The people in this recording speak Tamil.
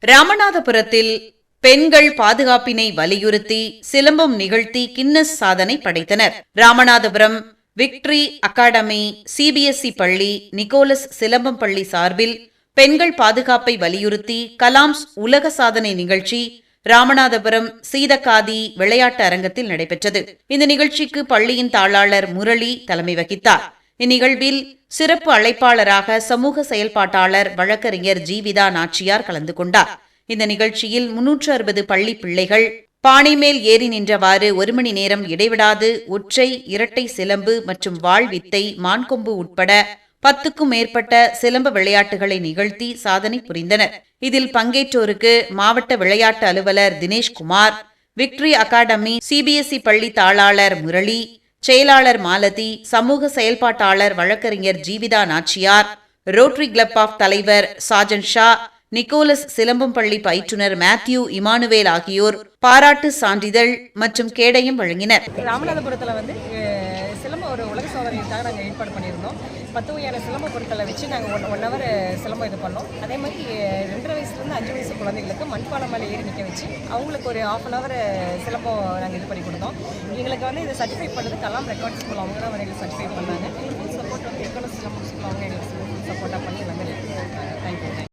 ராமநாதபுரத்தில் பெண்கள் பாதுகாப்பினை வலியுறுத்தி சிலம்பம் நிகழ்த்தி கின்னஸ் சாதனை படைத்தனர். ராமநாதபுரம் விக்டரி அகாடமி சிபிஎஸ்இ பள்ளி நிக்கோலஸ் சிலம்பம் பள்ளி சார்பில் பெண்கள் பாதுகாப்பை வலியுறுத்தி கலாம்ஸ் உலக சாதனை நிகழ்ச்சி ராமநாதபுரம் சீதக்காதி விளையாட்டு அரங்கத்தில் நடைபெற்றது. இந்த நிகழ்ச்சிக்கு பள்ளியின் தாளாளர் முரளி தலைமை வகித்தார். இந்நிகழ்வில் சிறப்பு அழைப்பாளராக சமூக செயல்பாட்டாளர் வழக்கறிஞர் ஜீவிதா நாச்சியார் கலந்து கொண்டார். இந்த நிகழ்ச்சியில் 360 பள்ளி பிள்ளைகள் பானை மேல் ஏறி நின்றவாறு 1 மணி நேரம் இடைவிடாது ஒற்றை இரட்டை சிலம்பு மற்றும் வாழ்வித்தை மான்கொம்பு உட்பட 10க்கும் மேற்பட்ட சிலம்ப விளையாட்டுகளை நிகழ்த்தி சாதனை புரிந்தனர். இதில் பங்கேற்றோருக்கு மாவட்ட விளையாட்டு அலுவலர் தினேஷ்குமார், விக்டரி அகாடமி சிபிஎஸ்இ பள்ளி தாளாளர் முரளி, செயலாளர் மாலதி, சமூக செயல்பாட்டாளர் வழக்கறிஞர் Jeevitha Nachiyar, rotary club of தலைவர் சாஜன் ஷா, நிக்கோலஸ் சிலம்பம் பள்ளி பயிற்றுனர் மேத்யூ இமானுவேல் ஆகியோர் பாராட்டு சான்றிதழ் மற்றும் கேடயம் வழங்கினர். ராமநாதபுரத்தில் சிலம்ப ஒரு உலக சோதனைக்காக நாங்கள் ஏற்பாடு பண்ணியிருந்தோம். 10 வகையான சிலம்ப பொருட்களை வச்சு நாங்கள் ஒன் ஹவர் சிலம்பம் இது பண்ணோம். அதே மாதிரி 2.5 வயசுலேருந்து 5 வயசு குழந்தைகளுக்கு மண்பாலம் மேலே ஏறி நிற்க வச்சு அவங்களுக்கு ஒரு 1/2 hour சிலம்பம் நாங்கள் இது பண்ணி கொடுத்தோம். எங்களுக்கு இதை சர்டிஃபை பண்ணது கலாம் ரெக்கார்ட் ஸ்கூல், அவங்க தான் எங்களுக்கு சர்டிஃபை பண்ணாங்க. எங்களுக்கு சப்போர்ட் எக்கோலஸ் சிலம்பம் ஸ்கூல் அவங்க எங்களுக்கு சப்போர்ட்டாக பண்ணி எல்லாமே. தேங்க்யூ.